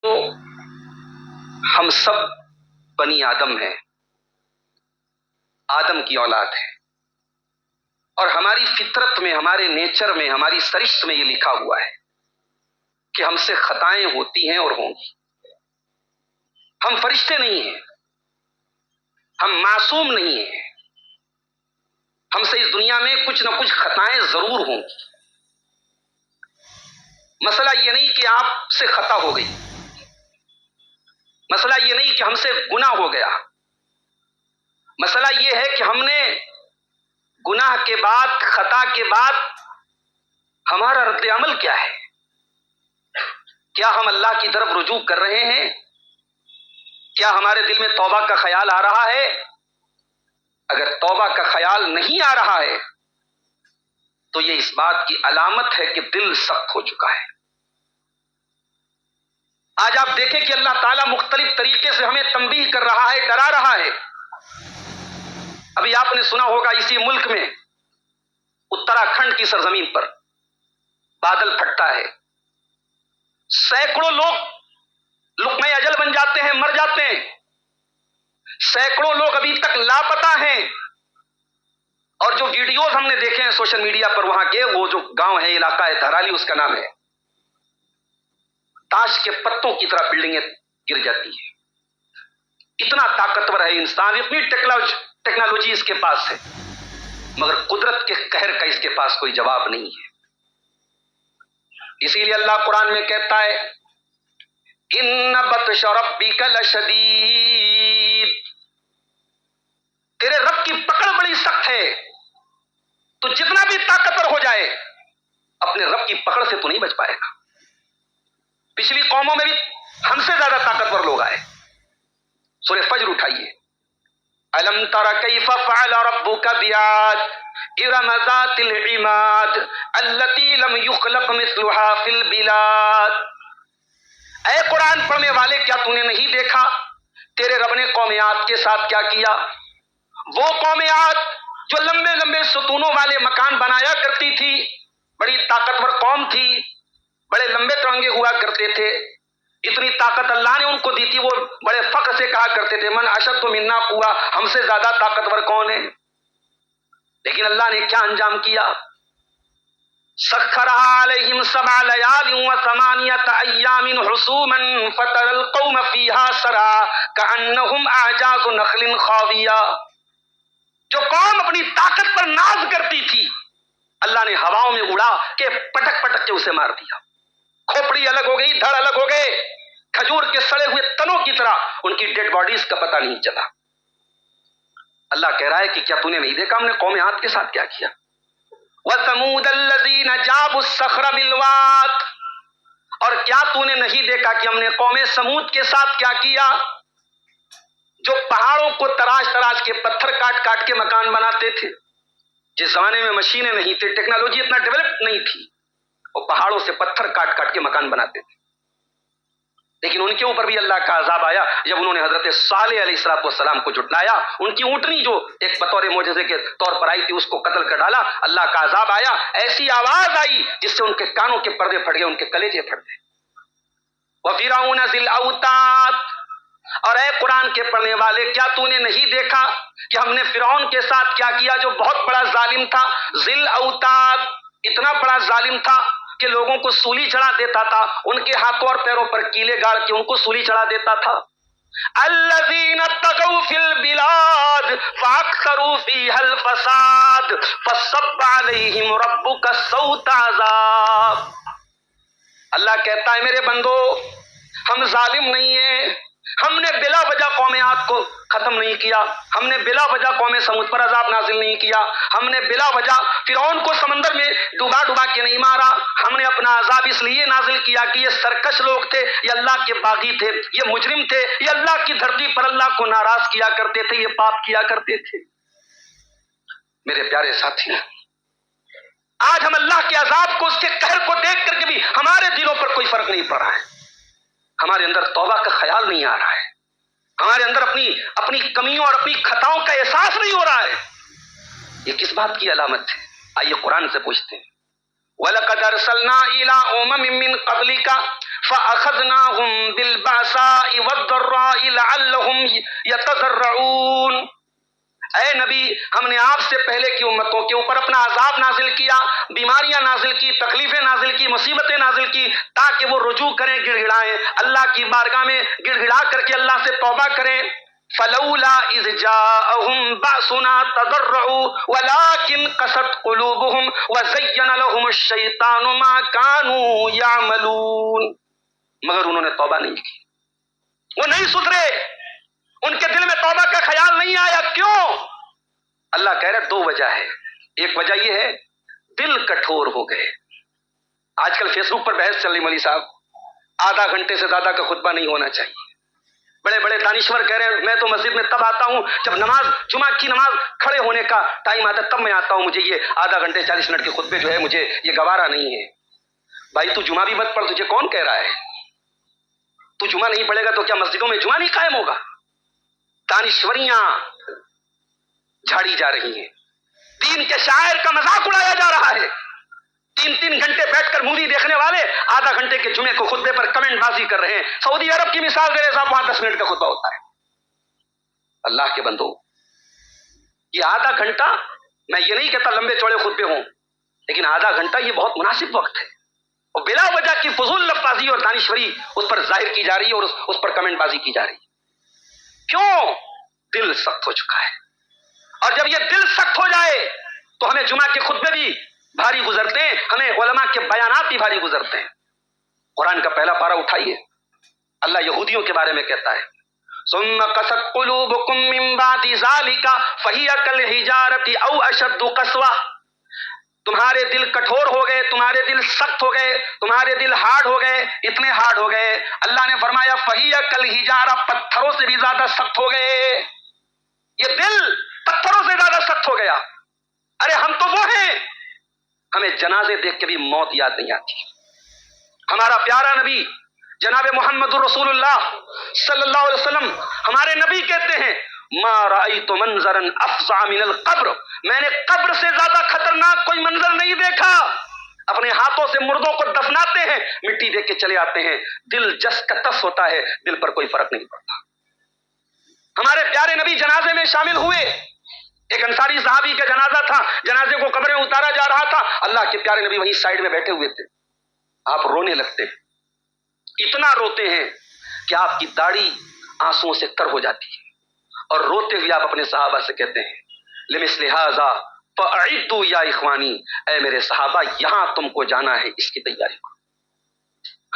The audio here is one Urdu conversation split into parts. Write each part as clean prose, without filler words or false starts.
تو ہم سب بنی آدم ہیں، آدم کی اولاد ہے، اور ہماری فطرت میں، ہمارے نیچر میں، ہماری سرشت میں یہ لکھا ہوا ہے کہ ہم سے خطائیں ہوتی ہیں اور ہوں گی۔ ہم فرشتے نہیں ہیں، ہم معصوم نہیں ہیں، ہم سے اس دنیا میں کچھ نہ کچھ خطائیں ضرور ہوں گی۔ مسئلہ یہ نہیں کہ آپ سے خطا ہو گئی، مسئلہ یہ نہیں کہ ہم سے گناہ ہو گیا، مسئلہ یہ ہے کہ ہم نے گناہ کے بعد، خطا کے بعد ہمارا رد عمل کیا ہے؟ کیا ہم اللہ کی طرف رجوع کر رہے ہیں؟ کیا ہمارے دل میں توبہ کا خیال آ رہا ہے؟ اگر توبہ کا خیال نہیں آ رہا ہے تو یہ اس بات کی علامت ہے کہ دل سخت ہو چکا ہے۔ آج آپ دیکھیں کہ اللہ تعالیٰ مختلف طریقے سے ہمیں تنبیہ کر رہا ہے، ڈرا رہا ہے۔ ابھی آپ نے سنا ہوگا اسی ملک میں اتراکھنڈ کی سرزمین پر بادل پھٹتا ہے، سینکڑوں لوگ لقمہ اجل بن جاتے ہیں، مر جاتے ہیں، سینکڑوں لوگ ابھی تک لاپتہ ہیں۔ اور جو ویڈیوز ہم نے دیکھے ہیں سوشل میڈیا پر وہاں کے، وہ جو گاؤں ہے، علاقہ ہے دھرالی اس کا نام ہے، تاش کے پتوں کی طرح بلڈنگیں گر جاتی ہیں۔ اتنا طاقتور ہے انسان، اتنی ٹیکنالوجی اس کے پاس ہے، مگر قدرت کے قہر کا اس کے پاس کوئی جواب نہیں ہے۔ اسی لیے اللہ قرآن میں کہتا ہے ان بطش ربک لشدید، تیرے رب کی پکڑ بڑی سخت ہے، تو جتنا بھی طاقتور ہو جائے اپنے رب کی پکڑ سے تو نہیں بچ پائے گا۔ پچھلی قوموں میں بھی ہم سے زیادہ طاقتور لوگ آئے۔ سورہ فجر اٹھائیے، الم تر کیف فعل ربک بعاد ارم ذات العماد التی لم یخلق مثلها فی البلاد۔ اے قرآن پڑھنے والے، کیا تو نے نہیں دیکھا تیرے رب نے قوم عاد کے ساتھ کیا کیا؟ وہ قوم عاد جو لمبے لمبے ستونوں والے مکان بنایا کرتی تھی، بڑی طاقتور قوم تھی، بڑے لمبے ترنگے ہوا کرتے تھے، اتنی طاقت اللہ نے ان کو دی تھی، وہ بڑے فخر سے کہا کرتے تھے من اشد منا قوہ، ہم سے زیادہ طاقتور کون ہے؟ لیکن اللہ نے کیا انجام کیا؟ سخر علیہم سبع لیال وثمانیۃ ایام حسوما فتری القوم فیہا سرعا کأنہم اعجاز نخل خاویہ۔ جو قوم اپنی طاقت پر ناز کرتی تھی، اللہ نے ہواؤں میں اڑا کے پٹک پٹک کے اسے مار دیا، کھوپڑی الگ ہو گئی، دھڑ الگ ہو گئے، کھجور کے سڑے ہوئے تنوں کی طرح ان کی ڈیڈ باڈیز کا پتہ نہیں چلا۔ اللہ کہہ رہا ہے کہ کیا تو نے نہیں دیکھا ہم نے قوم عاد کے ساتھ کیا کیا؟ وَثَمُودَ الَّذِينَ جَابُوا الصَّخْرَ بِالْوَادِ، اور کیا تو نے نہیں دیکھا کہ ہم نے قوم سمود کے ساتھ کیا کیا؟ جو پہاڑوں کو تراش تراش کے، پتھر کاٹ کاٹ کے مکان بناتے تھے۔ جس زمانے میں مشینیں نہیں تھی، ٹیکنالوجی اتنا ڈیولپ نہیں تھی، وہ پہاڑوں سے پتھر کاٹ کاٹ کے مکان بناتے تھے۔ لیکن ان کے اوپر بھی اللہ کا عذاب آیا جب انہوں نے حضرت صالح علیہ السلام کو جھٹلایا، ان کی اونٹنی جو ایک بطور معجزے کے طور پر آئی تھی اس کو قتل کر ڈالا، اللہ کا عذاب آیا، ایسی آواز آئی جس سے ان کے کانوں کے پردے پھٹ گئے، ان کے کلیجے پھٹ گئے۔ وَفِرْعَوْنَ ذِی الْأَوْتَادِ، اور اے قرآن کے پڑھنے والے، کیا تو نے نہیں دیکھا کہ ہم نے فرعون کے ساتھ کیا کیا جو بہت بڑا ظالم تھا؟ ذی الاوتاد، اتنا بڑا ظالم تھا کہ لوگوں کو سولی چڑھا دیتا تھا، ان کے ہاتھوں اور پیروں پر کیلے گاڑ کے ان کو سولی چڑھا دیتا تھا۔ الذین طغوا فی البلاد فاکثروا فیہا الفساد فصب علیہم ربک سوط عذاب۔ اللہ کہتا ہے میرے بندو، ہم ظالم نہیں ہیں، ہم نے بلا وجہ قوم عاد کو ختم نہیں کیا، ہم نے بلا وجہ قوم سمود پر عذاب نازل نہیں کیا، ہم نے بلا وجہ فرعون کو سمندر میں ڈوبا ڈوبا کے نہیں مارا، ہم نے اپنا عذاب اس لیے نازل کیا کہ یہ سرکش لوگ تھے، یہ اللہ کے باغی تھے، یہ مجرم تھے، یہ اللہ کی دھرتی پر اللہ کو ناراض کیا کرتے تھے، یہ پاپ کیا کرتے تھے۔ میرے پیارے ساتھی، آج ہم اللہ کے عذاب کو، اس کے قہر کو دیکھ کر کے بھی ہمارے دلوں پر کوئی فرق نہیں پڑ رہا ہے، ہمارے اندر توبہ کا خیال نہیں آ رہا ہے، ہمارے اندر اپنی کمیوں اور اپنی خطاؤں کا احساس نہیں ہو رہا ہے۔ یہ کس بات کی علامت ہے؟ آئیے قرآن سے پوچھتے ہیں۔ وَلَقَدْ أَرْسَلْنَا إِلَىٰ أُمَمٍ مِّن قَبْلِكَ فَأَخَذْنَاهُم لعلهم يتضرعون۔ اے نبی، ہم نے آپ سے پہلے کی امتوں کے اوپر اپنا عذاب نازل کیا، بیماریاں نازل کی، تکلیفیں نازل کی، مصیبتیں نازل کی، تاکہ وہ رجوع کریں، گڑ گڑائیں، اللہ کی بارگاہ میں گڑ گڑا کر کے اللہ سے توبہ کریں۔ فلولا اذ جاءهم بأسنا تضرعوا ولكن قست قلوبهم وزين لهم الشيطان ما كانوا يعملون۔ مگر انہوں نے توبہ نہیں کی، وہ نہیں سدھرے، ان کے دل میں توبہ کا خیال نہیں آیا۔ کیوں؟ اللہ کہہ رہا ہے دو وجہ ہے۔ ایک وجہ یہ ہے دل کٹھور ہو گئے۔ آج کل فیس بک پر بحث چل رہی، مولوی صاحب آدھا گھنٹے سے زیادہ کا خطبہ نہیں ہونا چاہیے۔ بڑے بڑے دانشور کہہ رہے ہیں میں تو مسجد میں تب آتا ہوں جب نماز جمعہ کی نماز کھڑے ہونے کا ٹائم آتا ہے، تب میں آتا ہوں، مجھے یہ آدھا گھنٹے 40 منٹ کے خطبے جو ہے مجھے یہ گوارا نہیں ہے۔ بھائی تو جمعہ بھی مت پڑھ، تجھے کون کہہ رہا ہے؟ تو جمعہ نہیں پڑھے گا تو کیا مسجدوں میں جمعہ نہیں قائم ہوگا؟ دانشوریاں جھاڑی جا رہی ہیں، دین کے شاعر کا مذاق اڑایا جا رہا ہے۔ 3 گھنٹے بیٹھ کر مووی دیکھنے والے آدھا گھنٹے کے جمعے کو خطبے پر کمنٹ بازی کر رہے ہیں۔ سعودی عرب کی مثال دے رہے صاحب، وہاں 10 منٹ کا خطبہ ہوتا ہے۔ اللہ کے بندو، یہ آدھا گھنٹہ، میں یہ نہیں کہتا لمبے چوڑے خطبے ہوں، لیکن آدھا گھنٹہ یہ بہت مناسب وقت ہے، اور بلا وجہ کی فضول لفظی اور دانشوری اس پر ظاہر کی جا رہی ہے اور اس پر کمنٹ بازی کی جا رہی ہے۔ کیوں؟ دل سخت ہو چکا ہے، اور جب یہ دل سخت ہو جائے تو ہمیں جمعہ کے خطبے بھی بھاری گزرتے ہیں، ہمیں علماء کے بیانات بھی بھاری گزرتے ہیں۔ قرآن کا پہلا پارہ اٹھائیے، اللہ یہودیوں کے بارے میں کہتا ہے ثم قست قلوبكم من بعد ذلك فهي كالحجارة او اشد قسوة۔ تمہارے دل کٹھور ہو گئے، تمہارے دل سخت ہو گئے، تمہارے دل ہارڈ ہو گئے، اتنے ہارڈ ہو گئے، اللہ نے فرمایا فہی کالحجارہ، پتھروں سے بھی زیادہ سخت ہو گئے۔ یہ دل پتھروں سے زیادہ سخت ہو گیا۔ ارے ہم تو وہ ہیں، ہمیں جنازے دیکھ کے بھی موت یاد نہیں آتی۔ ہمارا پیارا نبی جناب محمد الرسول اللہ صلی اللہ علیہ وسلم ہمارے نبی کہتے ہیں ما رأیت منظرا افظع من القبر، میں نے قبر سے زیادہ خطرناک کوئی منظر نہیں دیکھا۔ اپنے ہاتھوں سے مردوں کو دفناتے ہیں، مٹی دے کے چلے آتے ہیں، دل جس کا تس ہوتا ہے، دل پر کوئی فرق نہیں پڑتا۔ ہمارے پیارے نبی جنازے میں شامل ہوئے، ایک انصاری صحابی کا جنازہ تھا، جنازے کو قبر میں اتارا جا رہا تھا، اللہ کے پیارے نبی وہیں سائیڈ میں بیٹھے ہوئے تھے۔ آپ رونے لگتے ہیں، اتنا روتے ہیں کہ آپ کی داڑھی آنسوؤں سے تر ہو جاتی ہے، اور روتے ہوئے آپ اپنے صحابہ سے کہتے ہیں لمثل ھذا فاعدوا یا اخوانی، اے میرے صحابہ یہاں تم کو جانا ہے، اس کی تیاری کرو۔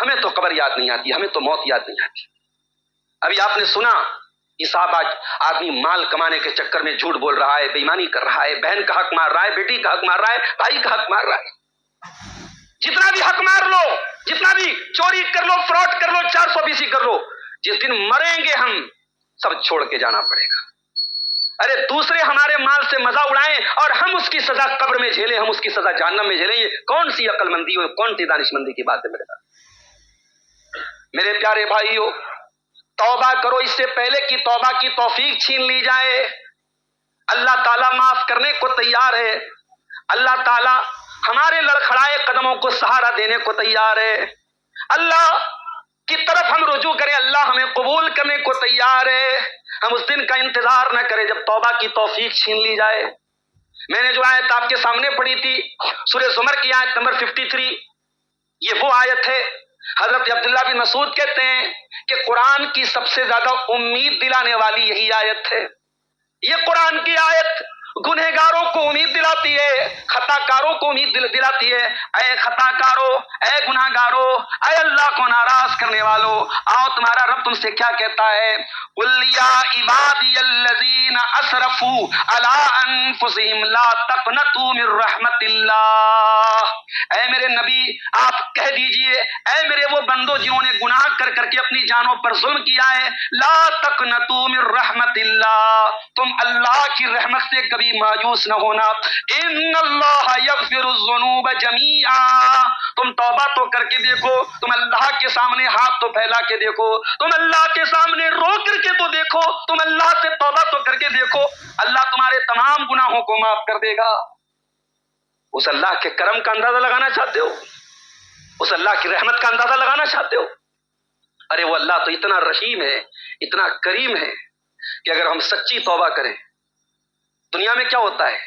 ہمیں تو قبر یاد نہیں آتی، ہمیں تو موت یاد نہیں آتی۔ ابھی آپ نے سنا یہ صاحب آج آدمی مال کمانے کے چکر میں جھوٹ بول رہا ہے، بےایمانی کر رہا ہے، بہن کا حق مار رہا ہے، بیٹی کا حق مار رہا ہے، بھائی کا حق مار رہا ہے۔ جتنا بھی حق مار لو، جتنا بھی چوری کر لو، فراڈ کر لو، 420 کر لو، جس دن مریں گے ہم سب چھوڑ کے جانا پڑے گا۔ ارے دوسرے ہمارے مال سے مزہ اڑائیں اور ہم اس کی سزا قبر میں جھیلیں، ہم اس کی سزا جہنم میں جھیلیں، یہ کون سی عقل مندی اور کون سی دانش مندی کی بات ہے میرے ساتھ؟ میرے پیارے بھائیو، توبہ کرو اس سے پہلے کہ توبہ کی توفیق چھین لی جائے۔ اللہ تعالیٰ معاف کرنے کو تیار ہے، اللہ تعالیٰ ہمارے لڑکھڑائے قدموں کو سہارا دینے کو تیار ہے، اللہ کی طرف ہم رجوع کریں، اللہ ہمیں قبول کرنے کو تیار ہے۔ ہم اس دن کا انتظار نہ کریں جب توبہ کی توفیق چھین لی جائے۔ میں نے جو آیت آپ کے سامنے پڑھی تھی سورہ زمر کی آیت نمبر 53، یہ وہ آیت ہے، حضرت عبداللہ بن مسعود کہتے ہیں کہ قرآن کی سب سے زیادہ امید دلانے والی یہی آیت ہے۔ یہ قرآن کی آیت گنہگاروں کو امید دلاتی ہے، خطا کاروں کو امید دلاتی ہے۔ اے خطا کارو، اے گناہ گارو، اے اللہ کو ناراض کرنے والو، آؤ تمہارا رب تم سے کیا کہتا ہے، قل یا عبادی الذین اسرفوا علی انفسہم لا تقنطوا من رحمت اللہ۔ اے میرے نبی آپ کہہ دیجئے، اے میرے وہ بندو جنہوں نے گناہ کر کر کے اپنی جانوں پر ظلم کیا ہے، لا تقنطوا من رحمت اللہ، تم اللہ کی رحمت سے کبھی مایوس نہ ہونا، ان اللہ یغفر الذنوب جمیعا، تم توبہ تو کر کے دیکھو، تم اللہ کے سامنے ہاتھ تو پھیلا کے دیکھو، تم اللہ کے سامنے رو کر کے تو دیکھو، تم اللہ سے توبہ تو کر کے دیکھو، اللہ تمہارے تمام گناہوں کو معاف کر دے گا۔ اس اللہ کے کرم کا اندازہ لگانا چاہتے ہو؟ اس اللہ کی رحمت کا اندازہ لگانا چاہتے ہو؟ ارے وہ اللہ تو اتنا رحیم ہے، اتنا کریم ہے کہ اگر ہم سچی توبہ کریں، دنیا میں کیا ہوتا ہے،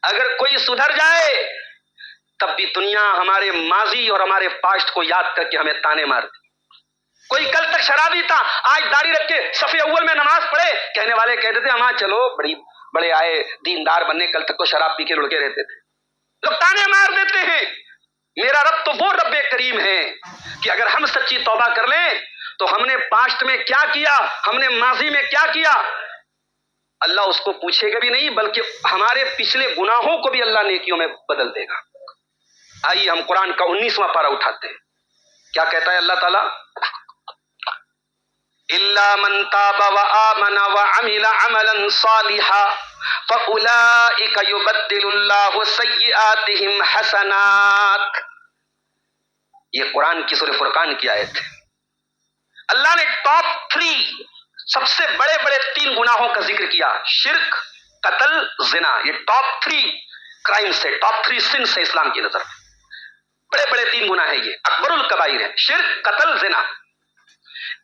اگر کوئی سدھر جائے تب بھی دنیا ہمارے ماضی اور ہمارے پاسٹ کو یاد کر کے ہمیں تانے مارتی۔ کوئی کل تک شرابی تھا، آج داڑھی رکھ کے صف اول میں نماز پڑھے، کہنے والے کہتے تھے ہاں چلو بڑے آئے دیندار بننے، کل تک تو شراب پی کے لڑکے رہتے تھے۔ لوگ تانے مار دیتے ہیں۔ میرا رب تو وہ رب کریم ہے کہ اگر ہم سچی توبہ کر لیں تو ہم نے پاسٹ میں کیا کیا، ہم نے ماضی میں کیا کیا، اللہ اس کو پوچھے گا بھی نہیں، بلکہ ہمارے پچھلے گناہوں کو بھی اللہ نیکیوں میں بدل دے گا۔ آئیے ہم قرآن کا 19واں پارہ اٹھاتے ہیں، کیا کہتا ہے اللہ تعالیٰ؟ إِلَّا مَن تَابَ وَآمَنَ وَعَمِلَ عَمَلًا صَالِحًا فَأُولَٰئِكَ يُبَدِّلُ اللَّهُ سَيِّئَاتِهِمْ حَسَنَاتٍ۔ یہ قرآن کی سورہ فرقان کی آیت ہے۔ اللہ نے ٹاپ 3 سب سے بڑے 3 گناہوں کا ذکر کیا، شرک، قتل، زنا۔ یہ ٹاپ 3 کرائمز ہے، ٹاپ 3 سنس ہے اسلام کی نظر میں۔ بڑے 3 گناہ ہیں، یہ اکبر الکبائر ہے، شرک، قتل، زنا۔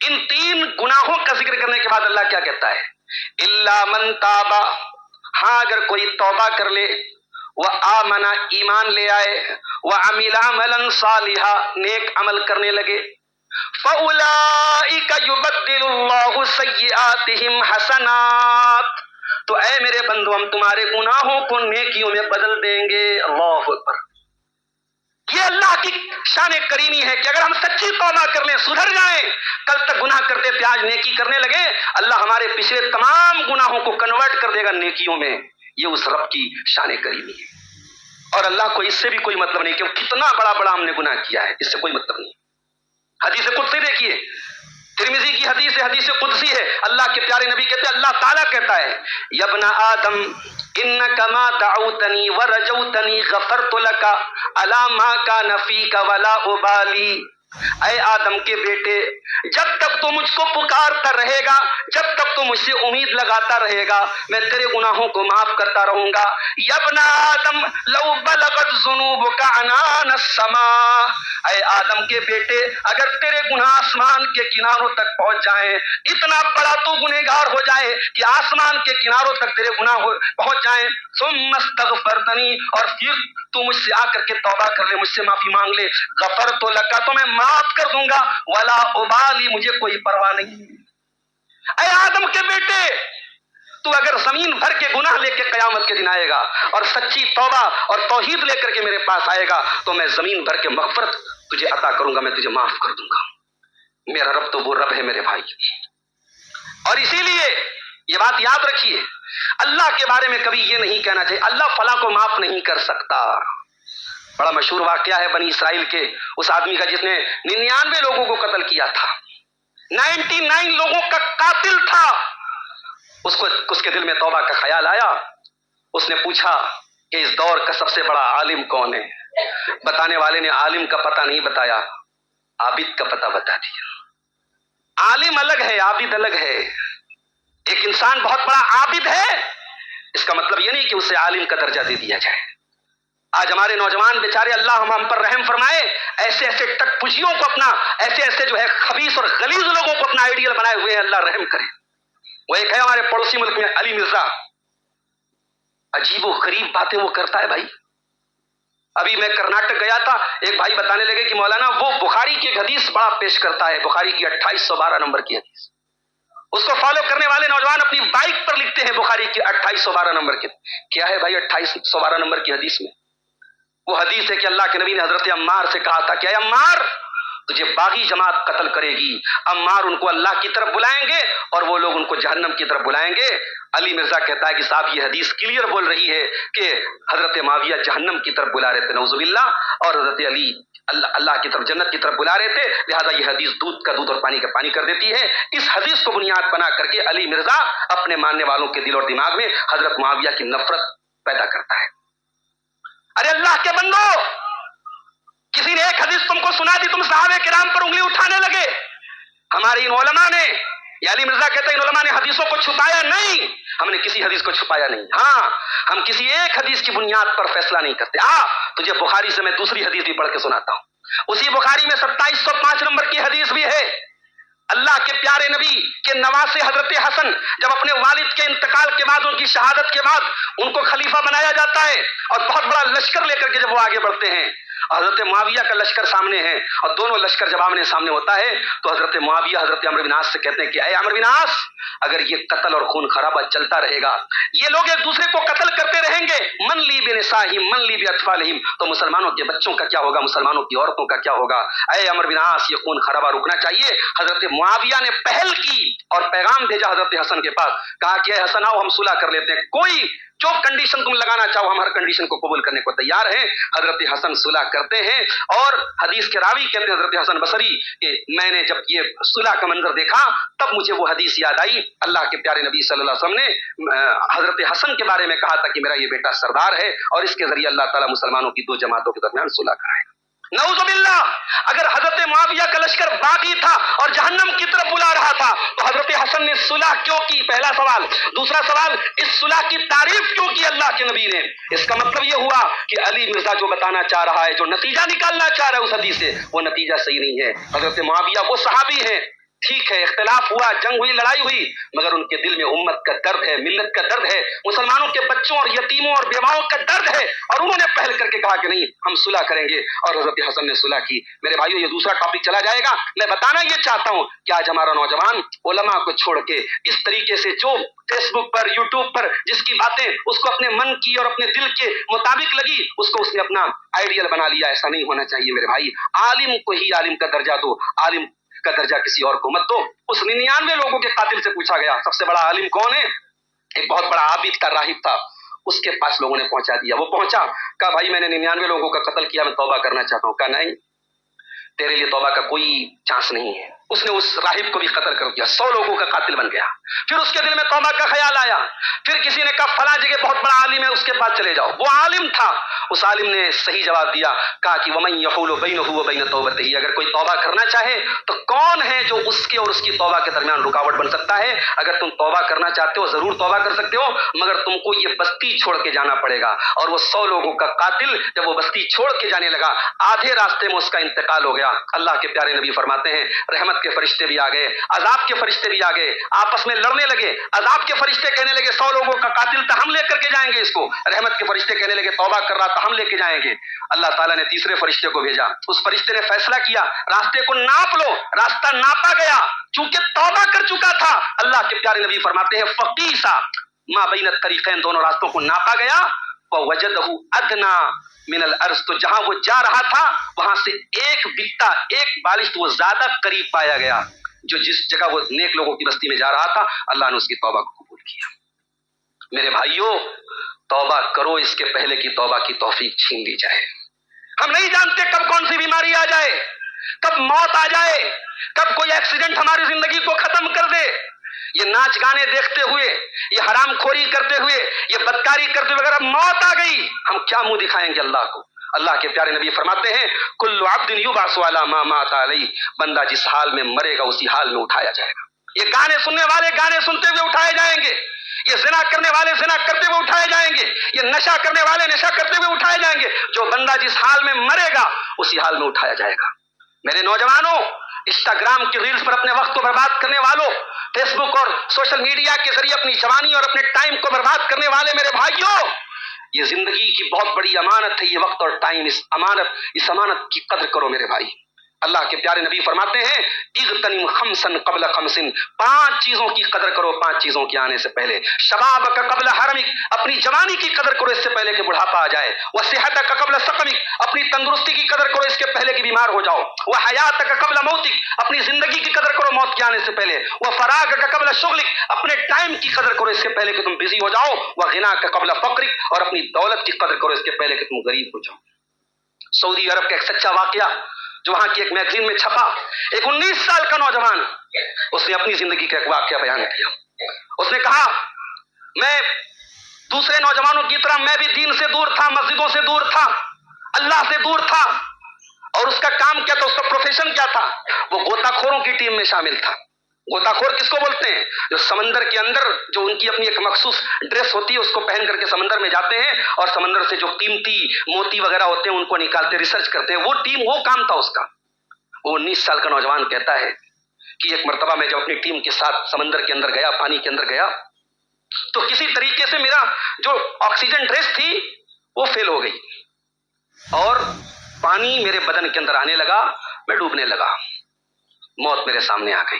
ان 3 گناہوں کا ذکر کرنے کے بعد اللہ کیا کہتا ہے؟ الا من تاب، ہاں اگر کوئی توبہ کر لے، وآمن، ایمان لے آئے، وعمل عملا صالحا، نیک عمل کرنے لگے، فاولئک یبدل اللہ سیئاتہم حسنات، تو اے میرے بندو ہم تمہارے گناہوں کو نیکیوں میں بدل دیں گے۔ اللہ اکبر۔ یہ اللہ کی شان کریمی ہے کہ اگر ہم سچی توبہ کر لیں، سدھر جائیں، کل تک گناہ کرتے تھے آج نیکی کرنے لگے، اللہ ہمارے پچھلے تمام گناہوں کو کنورٹ کر دے گا نیکیوں میں۔ یہ اس رب کی شان کریمی ہے، اور اللہ کو اس سے بھی کوئی مطلب نہیں کہ کتنا بڑا ہم نے گناہ کیا ہے، اس سے کوئی مطلب نہیں۔ حدیث قدسی دیکھیے، ترمذی کی حدیث ہے، حدیث قدسی ہے، اللہ کے پیارے نبی کہتے ہیں، اللہ تعالیٰ کہتا ہے، یا ابن آدم انک ما دعوتنی ورجوتنی غفرت لک علی ما کان فیک ولا ابالی۔ اے آدم کے بیٹے، جب تک تو مجھ کو پکارتا رہے گا، جب تک تو مجھ سے امید لگاتا رہے گا، میں تیرے گناہوں کو معاف کرتا رہوں گا۔ یا ابن آدم لو بلغت ذنوبک عنان السماء، اے آدم کے بیٹے اگر تیرے گناہ آسمان کے کناروں تک پہنچ جائیں، اتنا بڑا تو گنہگار ہو جائے کہ آسمان کے کناروں تک تیرے گناہ پہنچ جائیں، ثم استغفرتنی، اور پھر تو مجھ سے آ کر کے توبہ کر لے، مجھ سے معافی مانگ لے، غفرت لک، تو میں معاف کر دوں گا، ولا ابالی، مجھے کوئی پرواہ نہیں۔ اے آدم کے بیٹے، تو اگر زمین بھر کے گناہ لے کے قیامت کے دن آئے گا اور سچی توبہ اور توحید لے کر کے میرے پاس آئے گا تو میں زمین بھر کے مغفرت تجھے عطا کروں گا، میں تجھے معاف کر دوں گا۔ میرا رب تو وہ رب ہے میرے بھائی، اور اسی لیے یہ بات یاد رکھیے، اللہ کے بارے میں کبھی یہ نہیں کہنا چاہیے اللہ فلاں کو معاف نہیں کر سکتا۔ بڑا مشہور واقعہ ہے بنی اسرائیل کے اس آدمی کا جس نے 99 لوگوں کو قتل کیا تھا، 99 لوگوں کا قاتل تھا۔ اس کے دل میں توبہ کا خیال آیا، اس نے پوچھا کہ اس دور کا سب سے بڑا عالم کون ہے؟ بتانے والے نے عالم کا پتہ نہیں بتایا، عابد کا پتہ بتا دیا۔ عالم الگ ہے، عابد الگ ہے۔ ایک انسان بہت بڑا عابد ہے، اس کا مطلب یہ نہیں کہ اسے عالم کا درجہ دے دیا جائے۔ آج ہمارے نوجوان بیچارے، اللہ ہم پر رحم فرمائے، ایسے ٹٹ پجیوں کو اپنا، ایسے جو ہے خبیث اور غلیظ لوگوں کو اپنا آئیڈیل بنائے ہوئے ہیں، اللہ رحم کرے۔ وہ ایک ہے ہمارے پڑوسی ملک میں علی مرزا، عجیب و غریب باتیں وہ کرتا ہے بھائی۔ ابھی میں کرناٹک گیا تھا، ایک بھائی بتانے لگے کہ مولانا وہ بخاری کی ایک حدیث بڑا پیش کرتا ہے، بخاری کی 2812 نمبر کی حدیث، اس کو فالو کرنے والے نوجوان اپنی بائک پر لکھتے ہیں بخاری کی 2812 نمبر کی۔ کیا ہے بھائی 2812 نمبر کی حدیث میں؟ وہ حدیث ہے کہ اللہ کے نبی نے حضرت عمار سے کہا تھا کہ اے عمار، تجھے باغی جماعت قتل کرے گی، عمار ان کو اللہ کی طرف بلائیں گے اور وہ لوگ ان کو جہنم کی طرف بلائیں گے۔ علی مرزا کہتا ہے کہ صاحب یہ حدیث کلیئر بول رہی ہے کہ حضرت معاویہ جہنم کی طرف بلا رہے تھے، نعوذ باللہ، اور حضرت علی اللہ کی طرف، جنت کی طرف بلا رہے تھے، لہذا یہ حدیث دودھ کا دودھ اور پانی کا پانی کر دیتی ہے۔ اس حدیث کو بنیاد بنا کر کے علی مرزا اپنے ماننے والوں کے دل اور دماغ میں حضرت معاویہ کی نفرت پیدا کرتا ہے۔ ارے اللہ کے بندو، کسی نے ایک حدیث تم کو سنا دی، تم صحابہ کرام پر انگلی اٹھانے لگے۔ ہمارے ان علماء نے، یا علی مرزا کہتے ہیں ان علماء نے حدیثوں کو چھپایا نہیں، ہم نے کسی حدیث کو چھپایا نہیں۔ ہاں، ہم کسی ایک حدیث کی بنیاد پر فیصلہ نہیں کرتے۔ تجھے بخاری سے میں دوسری حدیث بھی پڑھ کے سناتا ہوں، اسی بخاری میں 2705 نمبر کی حدیث بھی ہے، اللہ کے پیارے نبی کے نواسے حضرت حسن جب اپنے والد کے انتقال کے بعد، ان کی شہادت کے بعد ان کو خلیفہ بنایا جاتا ہے، اور بہت بڑا لشکر لے کر کے جب وہ آگے بڑھتے ہیں، حضرت معاویہ کا لشکر سامنے ہے، اور دونوں لشکر جب آمنے سامنے ہوتا ہے تو حضرت معاویہ حضرت عمرو بن عاص سے کہتے ہیں کہ اے عمرو بن عاص، اگر یہ قتل اور خون خرابہ چلتا رہے گا، یہ لوگ ایک دوسرے کو قتل کرتے رہیں گے، من لی بنسائہم من لی باطفالہم، تو مسلمانوں کے بچوں کا کیا ہوگا، مسلمانوں کی عورتوں کا کیا ہوگا؟ اے عمرو بن عاص، یہ خون خرابہ رکنا چاہیے۔ حضرت معاویہ نے پہل کی اور پیغام بھیجا حضرت حسن کے پاس، کہا کہ اے حسن آؤ ہم صلح کر لیتے ہیں، کوئی جو کنڈیشن تم لگانا چاہو ہم ہر کنڈیشن کو قبول کرنے کو تیار ہیں۔ حضرت حسن صلح کرتے ہیں، اور حدیث کے راوی کہتے ہیں حضرت حسن بصری کہ میں نے جب یہ صلح کا منظر دیکھا تب مجھے وہ حدیث یاد آئی، اللہ کے پیارے نبی صلی اللہ علیہ وسلم نے حضرت حسن کے بارے میں کہا تھا کہ میرا یہ بیٹا سردار ہے، اور اس کے ذریعے اللہ تعالیٰ مسلمانوں کی دو جماعتوں کے درمیان صلح کرائے گا۔ نعوذ باللہ، اگر حضرت معاویہ کا لشکر باغی تھا اور جہنم کی طرف بلا رہا تھا تو حضرت حسن نے صلح کیوں کی؟ پہلا سوال۔ دوسرا سوال، اس صلح کی تعریف کیوں کی اللہ کے نبی نے؟ اس کا مطلب یہ ہوا کہ علی مرزا جو بتانا چاہ رہا ہے، جو نتیجہ نکالنا چاہ رہا ہے اس حدیث سے، وہ نتیجہ صحیح نہیں ہے۔ حضرت معاویہ وہ صحابی ہیں، ٹھیک ہے اختلاف ہوا، جنگ ہوئی، لڑائی ہوئی، مگر ان کے دل میں امت کا درد ہے، ملت کا درد ہے، مسلمانوں کے بچوں اور یتیموں اور بیواؤں کا درد ہے، اور انہوں نے پہل کر کے کہا کہ نہیں ہم صلح کریں گے، اور حضرت حسن نے صلح کی۔ میرے بھائیو، یہ دوسرا ٹاپک چلا جائے گا، میں بتانا یہ چاہتا ہوں کہ آج ہمارا نوجوان علماء کو چھوڑ کے اس طریقے سے جو فیس بک پر، یوٹیوب پر جس کی باتیں اس کو اپنے من کی اور اپنے دل کے مطابق لگی، اس کو اس نے اپنا آئیڈیل بنا لیا۔ ایسا نہیں ہونا چاہیے میرے بھائی، عالم کو ہی عالم کا درجہ دو، عالم کا درجہ کسی اور کو مت دو۔ اس 99 لوگوں کے قاتل سے پوچھا گیا سب سے بڑا عالم کون ہے؟ ایک بہت بڑا عابد کا راہب تھا، اس کے پاس لوگوں نے پہنچا دیا، وہ پہنچا، کہا بھائی میں نے 99 لوگوں کا قتل کیا، میں توبہ کرنا چاہتا ہوں۔ کہا نہیں، تیرے لیے توبہ کا کوئی چانس نہیں ہے۔ اس نے اس راہب کو بھی قتل کر دیا، 100 لوگوں کا قاتل بن گیا۔ پھر اس کے دل میں توبہ کا خیال آیا، پھر کسی نے کہا فلاں جگہ بہت بڑا عالم ہے، اس کے پاس چلے جاؤ۔ وہ عالم تھا، اس عالم نے صحیح جواب دیا، کہا کہ وَمَن يَحُولُ بَيْنَهُ وَبَيْنَ تَوْبَتِهِ، اگر کوئی توبہ کرنا چاہے تو کون ہے جو اس کے اور اس کی توبہ کے درمیان رکاوٹ بن سکتا ہے؟ اگر تم توبہ کرنا چاہتے ہو ضرور توبہ کر سکتے ہو، مگر تم کو یہ بستی چھوڑ کے جانا پڑے گا۔ اور وہ 100 لوگوں کا قاتل جب وہ بستی چھوڑ کے جانے لگا، آدھے راستے میں اس کا انتقال ہو گیا۔ اللہ کے پیارے نبی فرماتے ہیں رحمت کے فرشتے بھی آ گئے، عذاب کے فرشتے بھی آ گئے، آپس میں لڑنے لگے۔ عذاب کے فرشتے کہنے لگے 100 لوگوں کا قاتل تھا، ہم لے کر کے جائیں گے اس کو۔ رحمت کے فرشتے کہنے لگے توبہ کر رہا تھا، ہم لے کے جائیں گے۔ اللہ تعالیٰ نے تیسرے فرشتے کو بھیجا، اس فرشتے نے فیصلہ کیا راستے کو ناپ لو، راستہ ناپا گیا، چونکہ توبہ کر چکا تھا۔ اللہ کے پیارے نبی فرماتے ہیں فقیسا ما بین الطریقین، دونوں راستوں کو ناپا گیا، وَوَجَدَهُ أَدْنَى مِنَ الْأَرْضِ، تو جہاں وہ جا رہا تھا وہاں سے ایک بتا، ایک بالشت وہ زیادہ قریب پایا گیا، جو جس جگہ وہ نیک لوگوں کی بستی میں جا رہا تھا۔ اللہ نے اس کی توبہ کو قبول کیا۔ میرے بھائیوں، توبہ کرو اس کے پہلے کی توبہ کی توفیق چھین لی جائے۔ ہم نہیں جانتے کب کون سی بیماری آ جائے، کب موت آ جائے، کب کوئی ایکسیڈنٹ ہماری زندگی کو ختم کر دے۔ یہ ناچ گانے دیکھتے ہوئے، یہ حرام خوری کرتے ہوئے، یہ بدکاری کرتے ہوئے اگر موت آ گئی، ہم کیا منہ دکھائیں گے اللہ کو؟ اللہ کے پیارے نبی فرماتے ہیں کل عبد یبعث علی ما مات علیہ، بندہ جس حال میں مرے گا اسی حال میں اٹھایا جائے گا۔ یہ گانے سننے والے گانے سنتے ہوئے اٹھائے جائیں گے، یہ زنا کرنے والے زنا کرتے ہوئے اٹھائے جائیں گے، یہ نشہ کرنے والے نشہ کرتے ہوئے اٹھائے جائیں گے۔ جو بندہ جس حال میں مرے گا اسی حال میں اٹھایا جائے گا۔ میرے نوجوانوں، انسٹاگرام کی ریلز پر اپنے وقت کو برباد کرنے والوں، فیس بک اور سوشل میڈیا کے ذریعے اپنی جوانی اور اپنے ٹائم کو برباد کرنے والے میرے بھائیوں، یہ زندگی کی بہت بڑی امانت ہے، یہ وقت اور ٹائم، اس امانت کی قدر کرو میرے بھائی۔ اللہ کے پیارے نبی فرماتے ہیں اغتنم خمسا قبل خمس، 5 چیزوں کی قدر کرو 5 چیزوں کے آنے سے پہلے۔ شبابک قبل حرمک، اپنی جوانی کی قدر کرو اس سے پہلے کہ بڑھاپا آ جائے۔ وصحتک قبل سقمک، اپنی تندرستی کی قدر کرو اس کے پہلے کہ بیمار ہو جاؤ۔ وحیاتک قبل موتک، اپنی زندگی کی قدر کرو موت کے آنے سے پہلے۔ وفراغک قبل شغلک، اپنے ٹائم کی قدر کرو اس سے پہلے کہ تم بزی ہو جاؤ۔ وغناک قبل فقرک، اور اپنی دولت کی قدر کرو اس کے پہلے کہ تم غریب ہو جاؤ۔ سعودی عرب کا ایک سچا واقعہ جو وہاں کی ایک میگزین میں چھپا، ایک 19 سال کا نوجوان، اس نے اپنی زندگی کا ایک واقعہ بیان کیا۔ اس نے کہا میں دوسرے نوجوانوں کی طرح میں بھی دین سے دور تھا، مسجدوں سے دور تھا، اللہ سے دور تھا، اور اس کا کام کیا تھا، اس کا پروفیشن کیا تھا؟ وہ غوطہ خوروں کی ٹیم میں شامل تھا۔ غوطہ خور کس کو بولتے ہیں؟ جو سمندر کے اندر جو ان کی اپنی ایک مخصوص ڈریس ہوتی ہے اس کو پہن کر کے سمندر میں جاتے ہیں اور سمندر سے جو قیمتی موتی وغیرہ ہوتے ہیں ان کو نکالتے، ریسرچ کرتے ہیں، وہ ٹیم، وہ کام تھا اس کا۔ وہ 19 سال کا نوجوان کہتا ہے کہ ایک مرتبہ میں جب اپنی ٹیم کے ساتھ سمندر کے اندر گیا، پانی کے اندر گیا، تو کسی طریقے سے میرا جو آکسیجن ڈریس تھی وہ فیل ہو گئی اور پانی میرے بدن کے اندر آنے لگا، میں ڈوبنے لگا، موت میرے سامنے آ گئی۔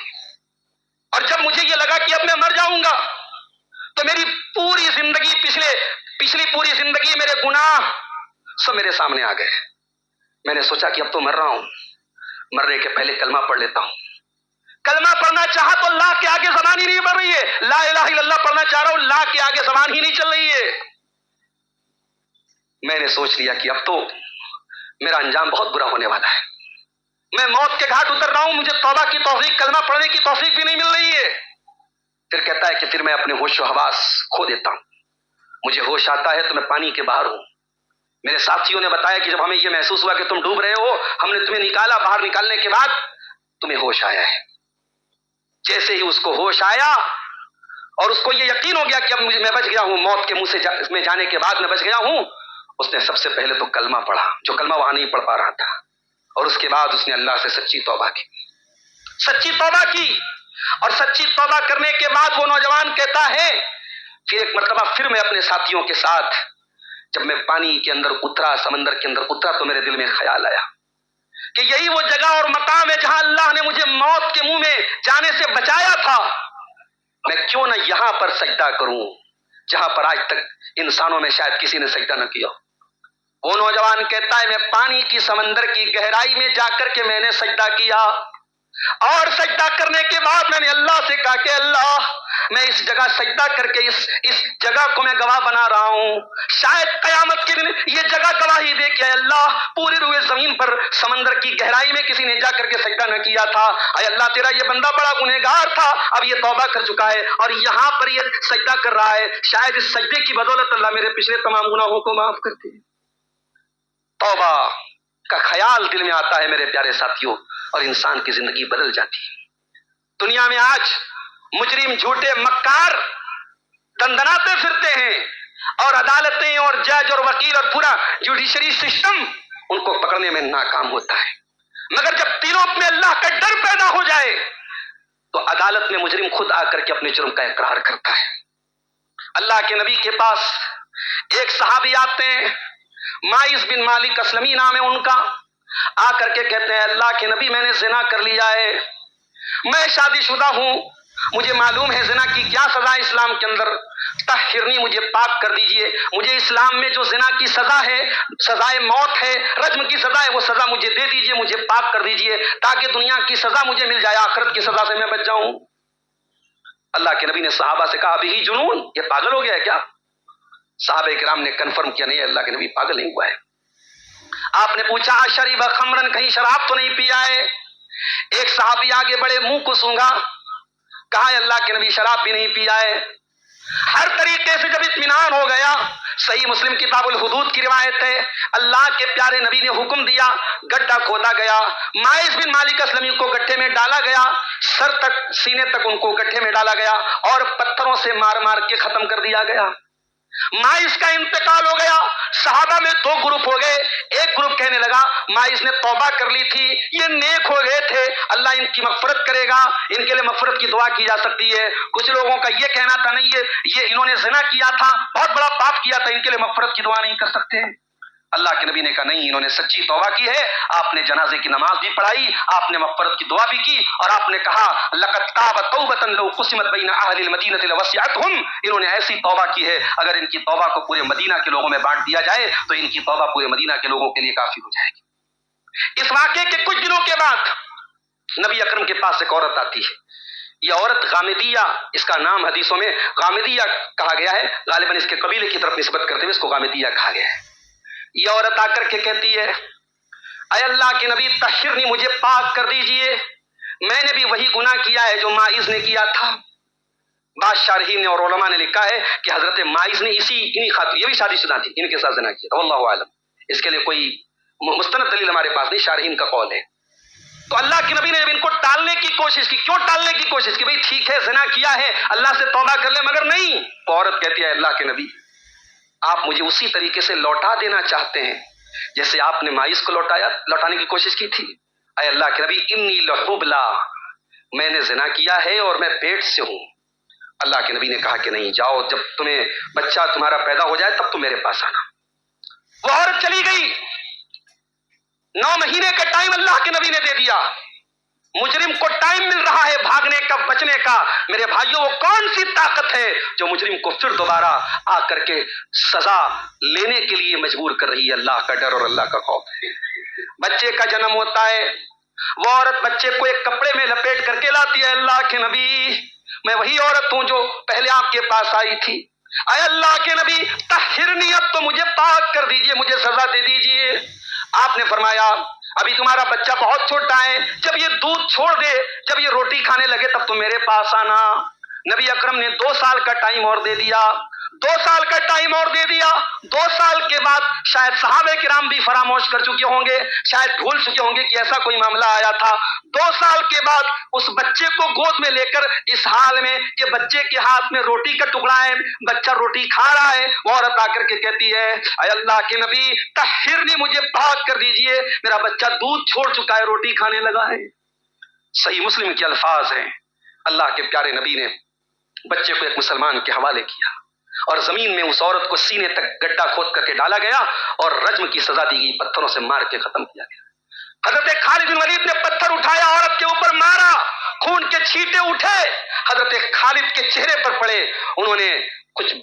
اور جب مجھے یہ لگا کہ اب میں مر جاؤں گا تو میری پوری زندگی، پچھلی پوری زندگی، میرے گناہ سب میرے سامنے آ گئے۔ میں نے سوچا کہ اب تو مر رہا ہوں، مرنے کے پہلے کلمہ پڑھ لیتا ہوں۔ کلمہ پڑھنا چاہا تو لا کے آگے زبان ہی نہیں بڑھ رہی ہے، لا الہ الا اللہ پڑھنا چاہ رہا ہوں، لا کے آگے زبان ہی نہیں چل رہی ہے۔ میں نے سوچ لیا کہ اب تو میرا انجام بہت برا ہونے والا ہے، میں موت کے گھاٹ اتر رہا ہوں، مجھے توبہ کی توفیق، کلمہ پڑھنے کی توفیق بھی نہیں مل رہی ہے۔ پھر کہتا ہے کہ پھر میں اپنے ہوش و حواس کھو دیتا ہوں، مجھے ہوش آتا ہے تو میں پانی کے باہر ہوں۔ میرے ساتھیوں نے بتایا کہ جب ہمیں یہ محسوس ہوا کہ تم ڈوب رہے ہو، ہم نے تمہیں نکالا، باہر نکالنے کے بعد تمہیں ہوش آیا ہے۔ جیسے ہی اس کو ہوش آیا اور اس کو یہ یقین ہو گیا کہ اب میں بچ گیا ہوں، موت کے منہ سے میں جانے کے بعد میں بچ گیا ہوں، اس نے سب سے پہلے تو کلمہ پڑھا، جو کلمہ وہاں نہیں پڑھ پا رہا تھا، اور اس کے بعد اس نے اللہ سے سچی توبہ کی، سچی توبہ کی۔ اور سچی توبہ کرنے کے بعد وہ نوجوان کہتا ہے کہ ایک مرتبہ پھر میں اپنے ساتھیوں کے ساتھ جب میں پانی کے اندر اترا، سمندر کے اندر اترا، تو میرے دل میں خیال آیا کہ یہی وہ جگہ اور مقام ہے جہاں اللہ نے مجھے موت کے منہ میں جانے سے بچایا تھا، میں کیوں نہ یہاں پر سجدہ کروں جہاں پر آج تک انسانوں میں شاید کسی نے سجدہ نہ کیا۔ وہ نوجوان کہتا ہے میں پانی کی سمندر کی گہرائی میں جا کر کے میں نے سجدہ کیا، اور سجدہ کرنے کے بعد میں نے اللہ سے کہا کہ اللہ میں اس جگہ سجدہ کر کے اس جگہ کو میں گواہ بنا رہا ہوں، شاید قیامت کے دن یہ جگہ گواہی دے کہ اللہ پوری روئے زمین پر سمندر کی گہرائی میں کسی نے جا کر کے سجدہ نہ کیا تھا، اے اللہ تیرا یہ بندہ بڑا گنہگار تھا، اب یہ توبہ کر چکا ہے اور یہاں پر یہ سجدہ کر رہا ہے، شاید اس سجدے کی بدولت اللہ میرے پچھلے تمام گناہوں کو معاف کر دے۔ توبہ کا خیال دل میں آتا ہے میرے پیارے ساتھیوں، اور انسان کی زندگی بدل جاتی ہے۔ دنیا میں آج مجرم، جھوٹے، مکار دندناتے پھرتے ہیں، اور عدالتیں اور جج اور وکیل اور پورا جوڈیشری سسٹم ان کو پکڑنے میں ناکام ہوتا ہے، مگر جب دلوں میں اللہ کا ڈر پیدا ہو جائے تو عدالت میں مجرم خود آ کر کے اپنے جرم کا اقرار کرتا ہے۔ اللہ کے نبی کے پاس ایک صحابی آتے ہیں، مائز بن مالک اسلمی نام ہے ان کا، آ کر کے کہتے ہیں اللہ کے نبی میں نے زنا کر لیا ہے، میں شادی شدہ ہوں، مجھے معلوم ہے زنا کی کیا سزا ہے اسلام کے اندر، طہرنی مجھے پاک کر دیجئے، مجھے اسلام میں جو زنا کی سزا ہے، سزائے موت ہے، رجم کی سزا ہے، وہ سزا مجھے دے دیجئے، مجھے پاک کر دیجئے تاکہ دنیا کی سزا مجھے مل جائے، آخرت کی سزا سے میں بچ جاؤں۔ اللہ کے نبی نے صحابہ سے کہا ابھی جنون، یہ پاگل ہو گیا ہے کیا؟ صحابہ کرام نے کنفرم کیا نہیں، اللہ کے نبی پاگل نہیں ہوا ہے۔ آپ نے پوچھا شریب خمرن، کہیں شراب تو نہیں پیا ہے؟ ایک صحابی آگے بڑے، منہ کو سونگا، کہا اللہ کے نبی شراب بھی نہیں پیا ہے۔ ہر طریقے سے جب اطمینان ہو گیا، صحیح مسلم کتاب الحدود کی روایت ہے، اللہ کے پیارے نبی نے حکم دیا، گڈھا کھودا گیا، مائز بن مالک اسلمی کو گڈھے میں ڈالا گیا، سر تک سینے تک ان کو گڈھے میں ڈالا گیا اور پتھروں سے مار مار کے ختم کر دیا گیا۔ مائز کا انتقال ہو گیا۔ صحابہ میں دو گروپ ہو گئے، ایک گروپ کہنے لگا مائز نے توبہ کر لی تھی، یہ نیک ہو گئے تھے، اللہ ان کی مغفرت کرے گا، ان کے لیے مغفرت کی دعا کی جا سکتی ہے۔ کچھ لوگوں کا یہ کہنا تھا نہیں، یہ انہوں نے زنا کیا تھا، بہت بڑا پاپ کیا تھا، ان کے لیے مغفرت کی دعا نہیں کر سکتے۔ اللہ کے نبی نے کہا نہیں، انہوں نے سچی توبہ کی ہے، آپ نے جنازے کی نماز بھی پڑھائی، آپ نے مغفرت کی دعا بھی کی، اور آپ نے کہا لقد تاب توبۃ لو قسمت بین اہل المدینہ لوسعتھم، انہوں نے ایسی توبہ کی ہے اگر ان کی توبہ کو پورے مدینہ کے لوگوں میں بانٹ دیا جائے تو ان کی توبہ پورے مدینہ کے لوگوں کے لیے کافی ہو جائے گی۔ اس واقعے کے کچھ دنوں کے بعد نبی اکرم کے پاس ایک عورت آتی ہے، یہ عورت غامدیہ، اس کا نام حدیثوں میں غامدیہ کہا گیا ہے، غالباً اس کے قبیلے کی طرف نسبت کرتے ہوئے اس کو غامدیہ کہا گیا ہے۔ یہ عورت آ کر کے کہتی ہے اے اللہ کے نبی طہرنی، مجھے پاک کر دیجئے، میں نے بھی وہی گناہ کیا ہے جو مائز نے کیا تھا۔ بعض شارحین نے اور علماء نے لکھا ہے کہ حضرت مائز نے انہی خاتون، یہ بھی شادی شدہ تھی، ان کے ساتھ زنا کیا تھا، واللہ اعلم، اس کے لیے کوئی مستند دلیل ہمارے پاس نہیں، شارحین کا قول ہے۔ تو اللہ کے نبی نے جب ان کو ٹالنے کی کوشش کی، کیوں ٹالنے کی کوشش کی؟ بھئی ٹھیک ہے زنا کیا ہے، اللہ سے توبہ کر لے، مگر نہیں، تو عورت کہتی ہے اللہ کے نبی آپ مجھے اسی طریقے سے لوٹا دینا چاہتے ہیں جیسے آپ نے مائز کو لوٹانے کی کوشش کی تھی؟ اے اللہ کے نبی انی لحبلا، میں نے زنا کیا ہے اور میں پیٹ سے ہوں۔ اللہ کے نبی نے کہا کہ نہیں، جاؤ، جب تمہیں بچہ تمہارا پیدا ہو جائے تب تم میرے پاس آنا۔ وہ عورت چلی گئی، 9 مہینے کا ٹائم اللہ کے نبی نے دے دیا۔ مجرم کو ٹائم مل رہا ہے بھاگنے کا، بچنے کا۔ میرے بھائیوں، وہ کون سی طاقت ہے جو مجرم کو پھر دوبارہ آ کر کے سزا لینے کے لیے مجبور کر رہی ہے؟ اللہ کا ڈر اور اللہ کا خوف ہے۔ بچے کا جنم ہوتا ہے، وہ عورت بچے کو ایک کپڑے میں لپیٹ کر کے لاتی ہے۔ اللہ کے نبی، میں وہی عورت ہوں جو پہلے آپ کے پاس آئی تھی۔ اے اللہ کے نبی، طہرنی، اب تو مجھے پاک کر دیجئے، مجھے سزا دے دیجئے۔ آپ نے فرمایا ابھی تمہارا بچہ بہت چھوٹا ہے، جب یہ دودھ چھوڑ دے، جب یہ روٹی کھانے لگے تب تم میرے پاس آنا۔ نبی اکرم نے 2 سال کا ٹائم اور دے دیا، 2 سال کا ٹائم اور دے دیا۔ 2 سال کے بعد شاید صحابہ کرام بھی فراموش کر چکے ہوں گے، شاید بھول چکے ہوں گے کہ ایسا کوئی معاملہ آیا تھا۔ 2 سال کے بعد اس بچے کو گود میں لے کر اس حال میں کہ بچے کے ہاتھ میں روٹی کا ٹکڑا ہے، بچہ روٹی کھا رہا ہے، وہ عورت آ کر کے کہتی ہے اے اللہ کے نبی، طہرنی، مجھے پاک کر دیجئے، میرا بچہ دودھ چھوڑ چکا ہے، روٹی کھانے لگا ہے۔ صحیح مسلم کے الفاظ ہیں۔ اللہ کے پیارے نبی نے بچے کو ایک مسلمان کے حوالے کیا اور زمین میں اس عورت کو سینے تک گڈھا کھود کر کے ڈالا گیا اور رجم کی سزا دی گئی، پتھروں سے مار کے ختم کیا گیا۔ حضرت خالد بن ولید نے پتھر اٹھایا، عورت کے اوپر مارا، خون کے چھینٹے اٹھے، حضرت خالد کے چہرے پر پڑے، انہوں نے کچھ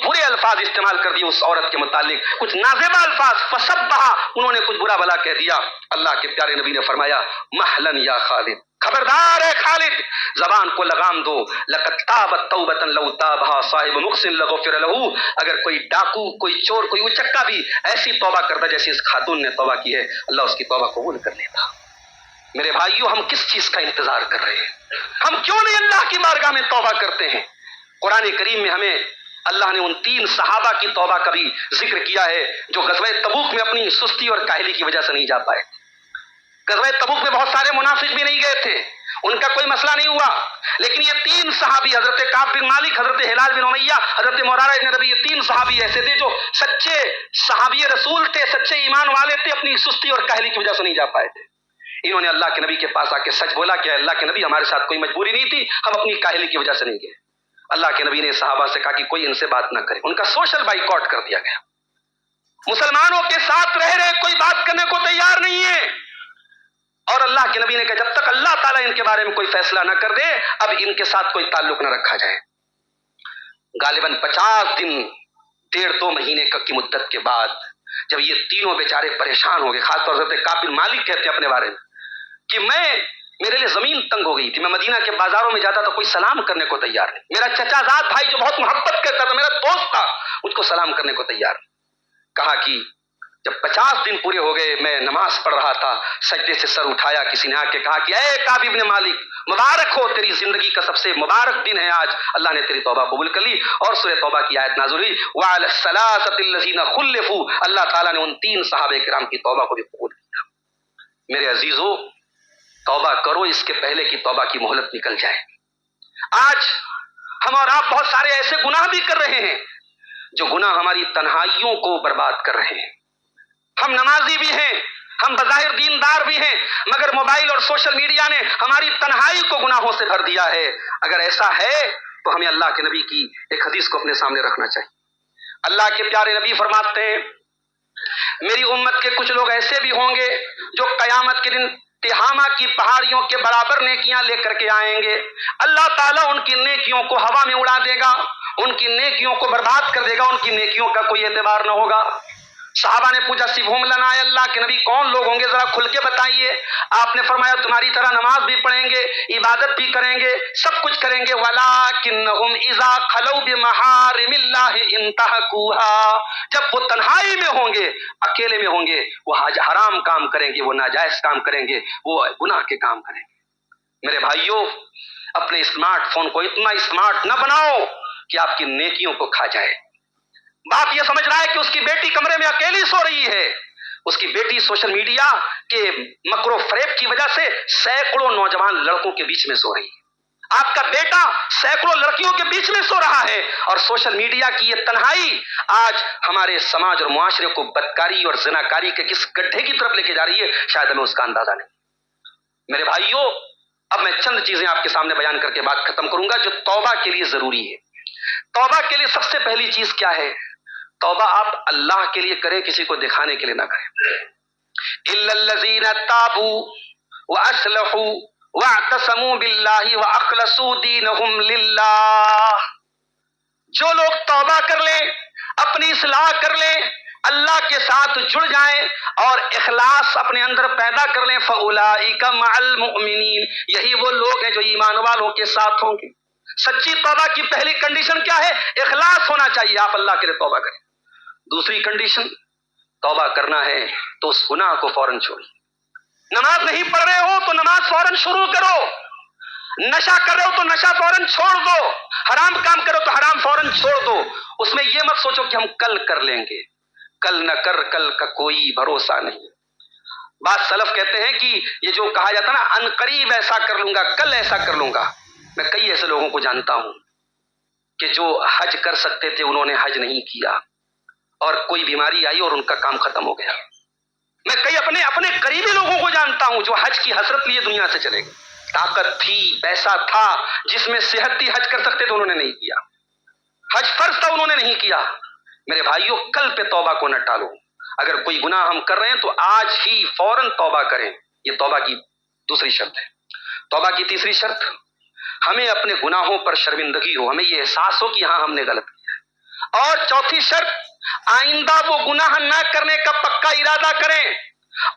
برے الفاظ استعمال کر دیے اس عورت کے متعلق، کچھ نازیبا الفاظ، فسبھا، انہوں نے کچھ برا بلا کہہ دیا۔ اللہ کے پیارے نبی نے فرمایا مہلن یا خالد، خبردار ہے خالد، زبان کو لگام دو، لقد تابت توبۃ لو تابها صاحب محسن لغفر له، اگر کوئی ڈاکو، کوئی چور، کوئی اچکا بھی ایسی توبہ کرتا جیسی اس خاتون نے توبہ کی ہے، اللہ اس کی توبہ قبول کر لیتا۔ میرے بھائیوں، ہم کس چیز کا انتظار کر رہے ہیں؟ ہم کیوں نہیں اللہ کی بارگاہ میں توبہ کرتے ہیں؟ قرآن کریم میں ہمیں اللہ نے ان 3 صحابہ کی توبہ کا بھی ذکر کیا ہے جو غزوہ تبوک میں اپنی سستی اور کاہلی کی وجہ سے نہیں جا پائے۔ غزوہ تبوک میں بہت سارے منافق بھی نہیں گئے تھے، ان کا کوئی مسئلہ نہیں ہوا، لیکن یہ 3 صحابی، حضرت کعب بن مالک، حضرت ہلال بن امیہ، حضرت مرارہ بن ربیع، یہ 3 صحابی ایسے تھے جو سچے صحابی رسول تھے، سچے ایمان والے تھے، اپنی سستی اور کاہلی کی وجہ سے نہیں جا پائے تھے۔ انہوں نے اللہ کے نبی کے پاس آ کے سچ بولا کہ اللہ کے نبی، ہمارے ساتھ کوئی مجبوری نہیں تھی، ہم اپنی کاہلی کی وجہ سے نہیں گئے۔ اللہ کے نبی نے صحابہ سے کہا کہ کوئی ان سے بات نہ کرے، ان کا سوشل بائیکاٹ کر دیا گیا۔ مسلمانوں کے ساتھ رہ رہے کوئی بات کرنے کو تیار نہیں ہے، اور اللہ کے نبی نے کہا جب تک اللہ تعالیٰ ان کے بارے میں کوئی فیصلہ نہ کر دے اب ان کے ساتھ کوئی تعلق نہ رکھا جائے۔ غالباً 50 دن، 1.5-2 مہینے کی مدت کے بعد جب یہ تینوں بیچارے پریشان ہو گئے، خاص طور سے حضرت کعب بن مالک کہتے ہیں اپنے بارے میں کہ میرے لیے زمین تنگ ہو گئی تھی، میں مدینہ کے بازاروں میں جاتا تو کوئی سلام کرنے کو تیار نہیں، میرا چچا زاد بھائی جو بہت محبت کرتا تھا، میرا دوست تھا، مجھ کو سلام کرنے کو تیار نہیں۔ کہا کہ جب 50 دن پورے ہو گئے، میں نماز پڑھ رہا تھا، سجدے سے سر اٹھایا، کسی نے آ کے کہا کہ اے کعب بن مالک، مبارک ہو، تیری زندگی کا سب سے مبارک دن ہے آج، اللہ نے تیری توبہ قبول کر لی، اور سورہ توبہ کی آیت نازل ہوئی وعلی الثلاثۃ الذین خلفوا، اللہ تعالیٰ نے ان 3 صحابہ کرام کی توبہ کو بھی قبول کیا۔ میرے عزیزو، توبہ کرو اس کے پہلے کی توبہ کی مہلت نکل جائے۔ آج ہم اور آپ بہت سارے ایسے گناہ بھی کر رہے ہیں جو گناہ ہماری تنہائیوں کو برباد کر رہے ہیں۔ ہم نمازی بھی ہیں، ہم بظاہر دیندار بھی ہیں، مگر موبائل اور سوشل میڈیا نے ہماری تنہائی کو گناہوں سے بھر دیا ہے۔ اگر ایسا ہے تو ہمیں اللہ کے نبی کی ایک حدیث کو اپنے سامنے رکھنا چاہیے۔ اللہ کے پیارے نبی فرماتے ہیں میری امت کے کچھ لوگ ایسے بھی ہوں گے جو قیامت کے دن تہامہ کی پہاڑیوں کے برابر نیکیاں لے کر کے آئیں گے، اللہ تعالیٰ ان کی نیکیوں کو ہوا میں اڑا دے گا، ان کی نیکیوں کو برباد کر دے گا، ان کی نیکیوں کا کوئی اعتبار نہ ہوگا۔ صحابہ نے پوچھا سبھوم لنا، اے اللہ کے نبی کون لوگ ہوں گے، ذرا کھل کے بتائیے۔ آپ نے فرمایا تمہاری طرح نماز بھی پڑھیں گے، عبادت بھی کریں گے، سب کچھ کریں گے، وَلَٰكِنَّهُمْ إِذَا خَلَوْا بِمَحَارِمِ اللَّهِ انتهكوها، جب وہ تنہائی میں ہوں گے، اکیلے میں ہوں گے، وہ حرام کام کریں گے، وہ ناجائز کام کریں گے، وہ گناہ کے کام کریں گے۔ میرے بھائیوں، اپنے اسمارٹ فون کو اتنا اسمارٹ نہ بناؤ کہ آپ کی نیکیوں کو کھا جائے۔ باپ یہ سمجھ رہا ہے کہ اس کی بیٹی کمرے میں اکیلی سو رہی ہے، اس کی بیٹی سوشل میڈیا کے مکر و فریب کی وجہ سے سینکڑوں نوجوان لڑکوں کے بیچ میں سو رہی ہے، آپ کا بیٹا سینکڑوں لڑکیوں کے بیچ میں سو رہا ہے، اور سوشل میڈیا کی یہ تنہائی آج ہمارے سماج اور معاشرے کو بدکاری اور زناکاری کے کس گڈھے کی طرف لے کے جا رہی ہے، شاید ہمیں اس کا اندازہ نہیں۔ میرے بھائیوں، اب میں چند چیزیں آپ کے سامنے بیان کر کے بات ختم کروں گا جو توبہ کے لیے ضروری ہے. توبہ کے لیے سب سے پہلی چیز کیا ہے؟ توبہ آپ اللہ کے لیے کریں، کسی کو دکھانے کے لیے نہ کریں. الا الذين تابوا واصلحوا واعتصموا بالله واخلصوا دينهم لله. جو لوگ توبہ کر لیں، اپنی اصلاح کر لیں، اللہ کے ساتھ جڑ جائیں اور اخلاص اپنے اندر پیدا کر لیں، فَأُولَٰئِكَ مَعَ الْمُؤْمِنِينَ، یہی وہ لوگ ہیں جو ایمان والوں کے ساتھ ہوں گے. سچی توبہ کی پہلی کنڈیشن کیا ہے؟ اخلاص ہونا چاہیے، آپ اللہ کے لیے توبہ کریں. دوسری کنڈیشن، توبہ کرنا ہے تو اس گناہ کو فوراً چھوڑیں. نماز نہیں پڑھ رہے ہو تو نماز فوراً شروع کرو، نشہ کر رہے ہو تو نشہ فوراً چھوڑ دو، حرام کام کرو تو حرام فوراً چھوڑ دو. اس میں یہ مت سوچو کہ ہم کل کر لیں گے، کل نہ کر کل کا کوئی بھروسہ نہیں. بعض سلف کہتے ہیں کہ یہ جو کہا جاتا نا ان قریب ایسا کر لوں گا، کل ایسا کر لوں گا. میں کئی ایسے لوگوں کو جانتا ہوں کہ جو حج کر سکتے تھے انہوں نے حج نہیں کیا، اور کوئی بیماری آئی اور ان کا کام ختم ہو گیا. میں کئی اپنے قریبی لوگوں کو جانتا ہوں جو حج کی حسرت لیے دنیا سے چلے گئے. طاقت تھی، پیسہ تھا، جس میں صحت تھی، حج کر سکتے تھے انہوں نے نہیں کیا. حج فرض تھا انہوں نے نہیں کیا. میرے بھائیوں، کل پہ توبہ کو نہ ٹالو. اگر کوئی گناہ ہم کر رہے ہیں تو آج ہی فوراً توبہ کریں. یہ توبہ کی دوسری شرط ہے. توبہ کی تیسری شرط، ہمیں اپنے گناہوں پر شرمندگی ہو، ہمیں یہ احساس ہو کہ ہاں ہم نے غلط کیا. اور چوتھی شرط، آئندہ وہ گناہ نہ کرنے کا پکا ارادہ کریں.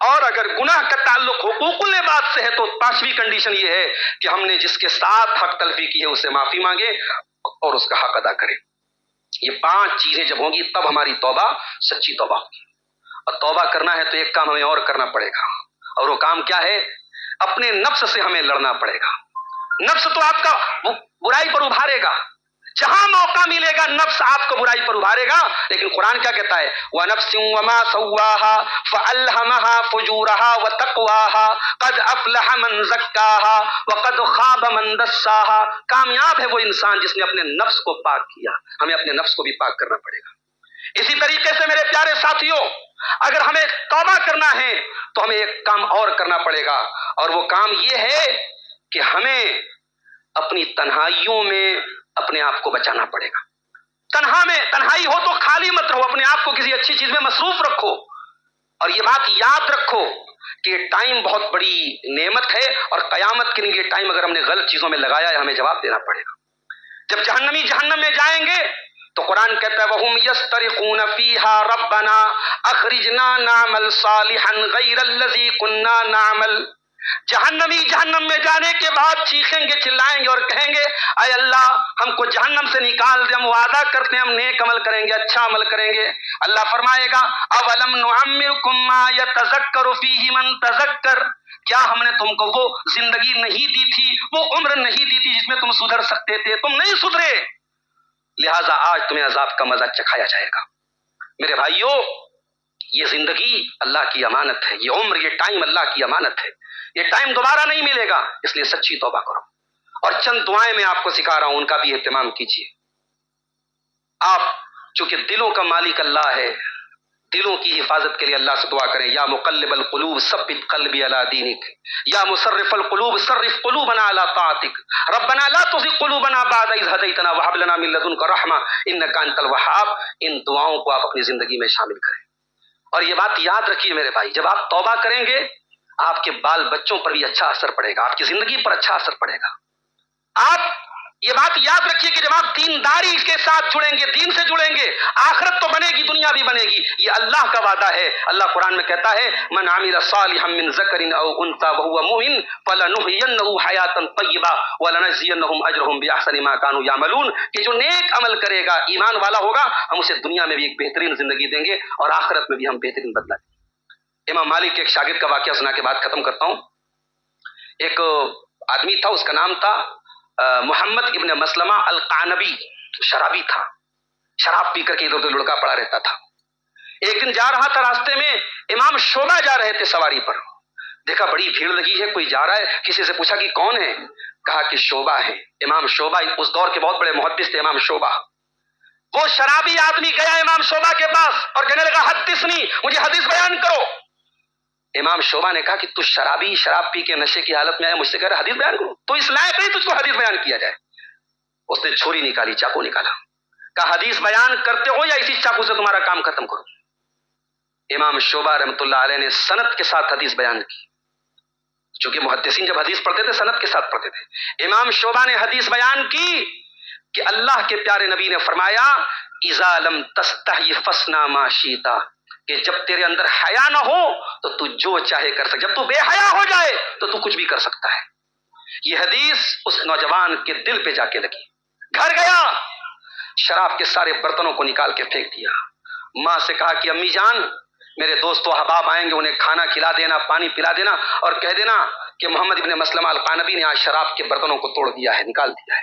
اور اگر گناہ کا تعلق حقوق العباد سے ہے تو پانچویں کنڈیشن یہ ہے کہ ہم نے جس کے ساتھ حق تلفی کی ہے اسے معافی مانگے اور اس کا حق ادا کریں. یہ 5 چیزیں جب ہوں گی تب ہماری توبہ سچی توبہ ہوگی. اور توبہ کرنا ہے تو ایک کام ہمیں اور کرنا پڑے گا، اور وہ کام کیا ہے؟ اپنے نفس سے ہمیں لڑنا پڑے گا. نفس تو آپ کا برائی پر ابھارے گا، جہاں موقع ملے گا نفس آپ کو برائی پر ابھارے گا. لیکن قرآن کیا کہتا ہے؟ وَنَفْسٍ وَمَا سَوَّاهَا فَأَلْهَمَهَا فُجُورَهَا وَتَقْوَاهَا قَدْ أَفْلَحَ مَنْ زَكَّاهَا وَقَدْ خَابَ مَنْ دَسَّاهَا. کامیاب ہے وہ انسان جس نے اپنے نفس کو پاک کیا. ہمیں اپنے نفس کو بھی پاک کرنا پڑے گا. اسی طریقے سے میرے پیارے ساتھیوں، اگر ہمیں توبہ کرنا ہے تو ہمیں ایک کام اور کرنا پڑے گا، اور وہ کام یہ ہے کہ ہمیں اپنی تنہائیوں میں اپنے آپ کو بچانا پڑے گا. تنہائی ہو تو خالی مت رہو، اپنے آپ کو کسی اچھی چیز میں مصروف رکھو. اور یہ بات یاد رکھو کہ ٹائم بہت بڑی نعمت ہے، اور قیامت کے لیے یہ ٹائم اگر ہم نے غلط چیزوں میں لگایا ہے ہمیں جواب دینا پڑے گا. جب جہنمی جہنم میں جائیں گے تو قرآن کہتا ہے وَهُمْ يَسْتَرِخُونَ فِيهَا رَبَّنَا أَخْرِجْنَا نَعْمَلْ صَالِحًا غَيْرَ الَّذِي كُنَّا نَعْمَلْ. جہنمی جہنم میں جانے کے بعد چیخیں گے، چلائیں گے اور کہیں گے اے اللہ ہم کو جہنم سے نکال دے، ہم وعدہ کرتے ہیں ہم نیک عمل کریں گے، اچھا عمل کریں گے. اللہ فرمائے گا اولم نعمرکم ما یتذکر فیہ من تذکر، کیا ہم نے تم کو وہ زندگی نہیں دی تھی، وہ عمر نہیں دی تھی جس میں تم سدھر سکتے تھے؟ تم نہیں سدھرے، لہٰذا آج تمہیں عذاب کا مزہ چکھایا جائے گا. میرے بھائیوں، یہ زندگی اللہ کی امانت ہے، یہ عمر، یہ ٹائم اللہ کی امانت ہے. یہ ٹائم دوبارہ نہیں ملے گا، اس لیے سچی توبہ کرو. اور چند دعائیں میں آپ کو سکھا رہا ہوں، ان کا بھی اہتمام کیجیے. آپ چونکہ دلوں کا مالک اللہ ہے، دلوں کی حفاظت کے لیے اللہ سے دعا کریں. یا مقلب القلوب ثبت قلبی علی دینک، یا مصرف القلوب صرف قلوبنا علی طاعتک، ربنا لا تزغ قلوبنا بعد اذ ہدیتنا وہب لنا من لدنک رحمہ انک انت الوہاب. ان دعاؤں کو آپ اپنی زندگی میں شامل کریں. اور یہ بات یاد رکھیے میرے بھائی، جب آپ توبہ کریں گے آپ کے بال بچوں پر بھی اچھا اثر پڑے گا، آپ کی زندگی پر اچھا اثر پڑے گا. آپ یہ بات یاد رکھیے کہ جب آپ دینداری کے ساتھ جڑیں گے، دین سے جڑیں گے، آخرت تو بنے گی، دنیا بھی بنے گی. یہ اللہ کا وعدہ ہے. اللہ قرآن میں کہتا ہے من عمل صالحا من ذکر او انثى وهو مؤمن فلنحيينه حیاتا طیبہ ولنجزینهم اجرهم باحسن ما كانوا يعملون. کہ جو نیک عمل کرے گا، ایمان والا ہوگا، ہم اسے دنیا میں بھی ایک بہترین زندگی دیں گے اور آخرت میں بھی ہم بہترین بدلہ دیں گے. امام مالک کے ایک شاگرد کا واقعہ سنا کے بعد ختم کرتا ہوں. ایک آدمی تھا، اس کا نام تھا محمد ابن مسلمہ القعنبی. شرابی تھا، شراب پی کر کے ادھر ادھر لڑکا پڑا رہتا تھا. ایک دن جا رہا تھا، راستے میں امام شعبہ جا رہے تھے سواری پر. دیکھا بڑی بھیڑ لگی ہے، کوئی جا رہا ہے. کسی سے پوچھا کہ کون ہے؟ کہا کہ شعبہ ہے. امام شعبہ اس دور کے بہت بڑے محدث تھے امام شعبہ. وہ شرابی آدمی گیا امام شعبہ کے پاس اور کہنے لگا حدثنی، مجھے حدیث بیان کرو. امام شعبہ نے کہا کہ تو شرابی، شراب پی کے نشے کی حالت میں آیا، مجھ سے کہہ رہا حدیث بیان کرو، تو اس لائق نہیں تجھ کو حدیث بیان کیا جائے۔ اس نے چھری نکالی، چاقو نکالا، کہا حدیث بیان کرتے ہو یا اسی چاقو سے تمہارا کام ختم کرو؟ امام شعبہ رحمۃ اللہ علیہ نے سند کے ساتھ حدیث بیان کی، چونکہ محدثین جب حدیث پڑھتے تھے سند کے ساتھ پڑھتے تھے۔ امام شعبہ نے حدیث بیان کی کہ اللہ کے پیارے نبی نے فرمایا اذا لم تستحی فاصنع ما شئت، کہ جب تیرے اندر حیا نہ ہو تو تو جو چاہے کر سکتا، جب تو بے حیا ہو جائے تو کچھ بھی کر سکتا ہے۔ یہ حدیث اس نوجوان کے دل پہ جا کے لگی، گھر گیا، شراب کے سارے برتنوں کو نکال کے پھینک دیا، ماں سے کہا کہ امی جان میرے دوست و احباب آئیں گے، انہیں کھانا کھلا دینا، پانی پلا دینا، اور کہہ دینا کہ محمد ابن مسلمہ القانبی نے آج شراب کے برتنوں کو توڑ دیا ہے، نکال دیا ہے۔